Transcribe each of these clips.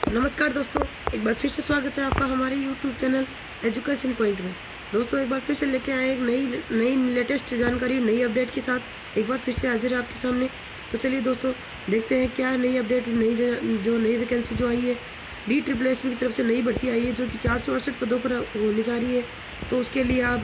नमस्कार दोस्तों, एक बार फिर से स्वागत है आपका हमारे YouTube चैनल एजुकेशन पॉइंट में। दोस्तों एक बार फिर से लेके आए एक नई लेटेस्ट जानकारी, नई अपडेट के साथ एक बार फिर से हाजिर है आपके सामने। तो चलिए दोस्तों देखते हैं क्या नई अपडेट, नई वैकेंसी जो आई है DSSB की तरफ से नई भर्ती आई है जो कि 468 पदों पर होने जा रही है। तो उसके लिए आप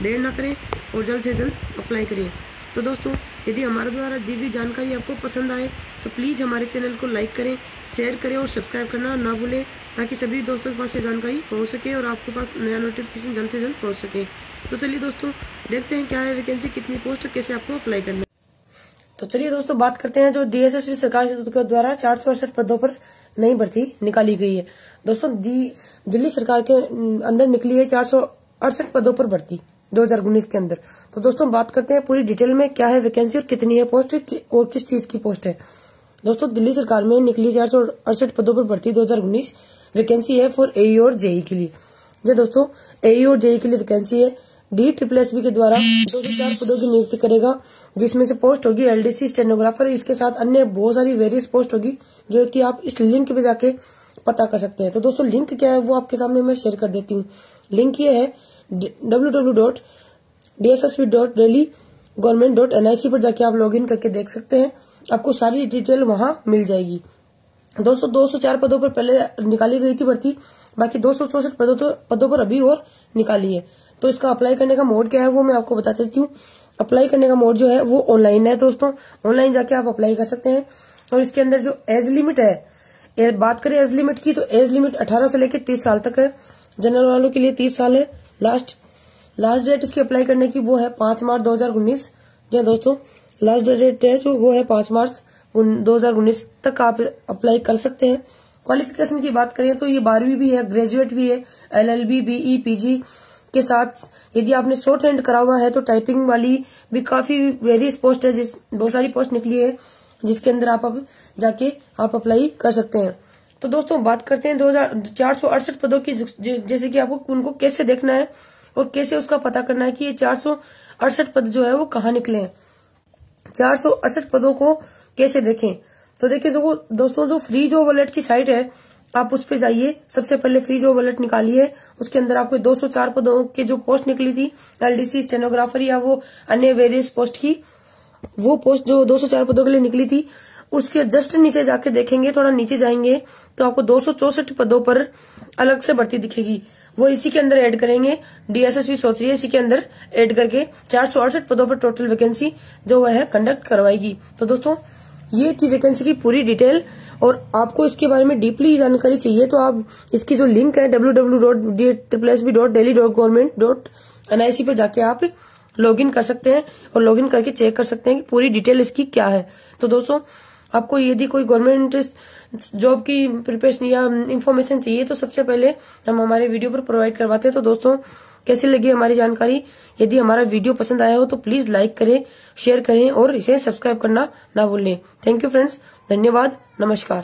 देर ना करें और जल्द से जल्द अप्लाई करें। तो दोस्तों यदि हमारे द्वारा दी गई जानकारी आपको पसंद आए तो प्लीज़ हमारे चैनल को लाइक करें, शेयर करें और सब्सक्राइब करना ना भूलें, ताकि सभी दोस्तों के पास ये जानकारी पहुंच सके और आपके पास नया नोटिफिकेशन जल्द से जल्द पहुंच सके। तो चलिए दोस्तों देखते हैं क्या है वैकेंसी, कितनी पोस्ट, कैसे आपको अप्लाई करना है। तो चलिए दोस्तों बात करते हैं जो DSSB सरकार के द्वारा 468 पदों पर नई भर्ती निकाली गई है। दोस्तों दिल्ली सरकार के अंदर निकली है 468 पदों पर भर्ती 2019 के अंदर। तो दोस्तों बात करते हैं पूरी डिटेल में क्या है वैकेंसी और कितनी है पोस्ट और किस चीज की पोस्ट है। दोस्तों दिल्ली सरकार में निकली 468 पदों पर भर्ती 2019 वैकेंसी है फॉर AE और JE के लिए। ये दोस्तों AE और JE के लिए वैकेंसी है। DSSB के द्वारा 204 पदों की नियुक्ति करेगा, जिसमें से पोस्ट होगी LDC स्टेनोग्राफर। इसके साथ अन्य बहुत सारी वेरियस पोस्ट होगी जो कि आप इस लिंक पे जाके पता कर सकते हैं। तो दोस्तों लिंक क्या है वो आपके सामने मैं शेयर कर देती हूँ। लिंक ये है www.dssb.delhi-government.nic पर जाके आप लॉगिन करके देख सकते हैं, आपको सारी डिटेल वहां मिल जाएगी। दोस्तों 204 पदों पर पहले निकाली गई थी भर्ती, बाकी 264 पदों पर अभी और निकाली है। तो इसका अप्लाई करने का मोड क्या है वो मैं आपको बता देती हूँ। अप्लाई करने का मोड जो है वो ऑनलाइन है। दोस्तों ऑनलाइन जाके आप अप्लाई कर सकते हैं। और इसके अंदर जो एज लिमिट है, बात करें एज लिमिट की, तो एज लिमिट 18 से लेकर 30 साल तक है। जनरल वालों के लिए 30 साल है। लास्ट डेट इसकी अप्लाई करने की वो है 5 मार्च 2019। जी दोस्तों लास्ट डेट है जो वो है 5 मार्च 2019 तक आप अप्लाई कर सकते हैं। क्वालिफिकेशन की बात करें तो ये 12वीं भी है, ग्रेजुएट भी है, LLB, BE, PG के साथ यदि आपने शॉर्ट हैंड करा हुआ है तो टाइपिंग वाली भी काफी वेरियस पोस्ट है, बहुत सारी पोस्ट निकली है जिसके अंदर आप अब जाके आप अप्लाई कर सकते हैं। तो दोस्तों बात करते हैं 468 पदों की, जैसे कि आपको उनको कैसे देखना है और कैसे उसका पता करना है कि ये 468 पद जो है वो कहाँ निकले हैं। 468 पदों को कैसे देखें, तो देखिए दोस्तों जो फ्री जॉब अलर्ट की साइट है आप उस पे जाइए। सबसे पहले फ्री जॉब अलर्ट निकालिए, उसके अंदर आपको 204 पदों की जो पोस्ट निकली थी LDC स्टेनोग्राफर या वो अन्य वेरियस पोस्ट की, वो पोस्ट जो 204 पदों के लिए निकली थी उसके जस्ट नीचे जाके देखेंगे, थोड़ा नीचे जाएंगे तो आपको 264 पदों पर अलग से भर्ती दिखेगी, वो इसी के अंदर ऐड करेंगे। DSSB सोच रही है इसी के अंदर ऐड करके 468 पदों पर टोटल वैकेंसी जो वह करवाएगी करवाएगी। तो दोस्तों ये थी वैकेंसी की पूरी डिटेल, और आपको इसके बारे में डीपली जानकारी चाहिए तो आप इसकी जो लिंक है www.dssb.delhi-government.nic पर जाके आप लॉगिन कर सकते हैं और लॉगिन करके चेक कर सकते हैं कि पूरी डिटेल इसकी क्या है। तो दोस्तों आपको यदि कोई गवर्नमेंट जॉब की प्रिपरेशन या इन्फॉर्मेशन चाहिए तो सबसे पहले हम हमारे वीडियो पर प्रोवाइड करवाते हैं। तो दोस्तों कैसी लगी हमारी जानकारी, यदि हमारा वीडियो पसंद आया हो तो प्लीज लाइक करें, शेयर करें और इसे सब्सक्राइब करना ना भूलें। थैंक यू फ्रेंड्स, धन्यवाद, नमस्कार।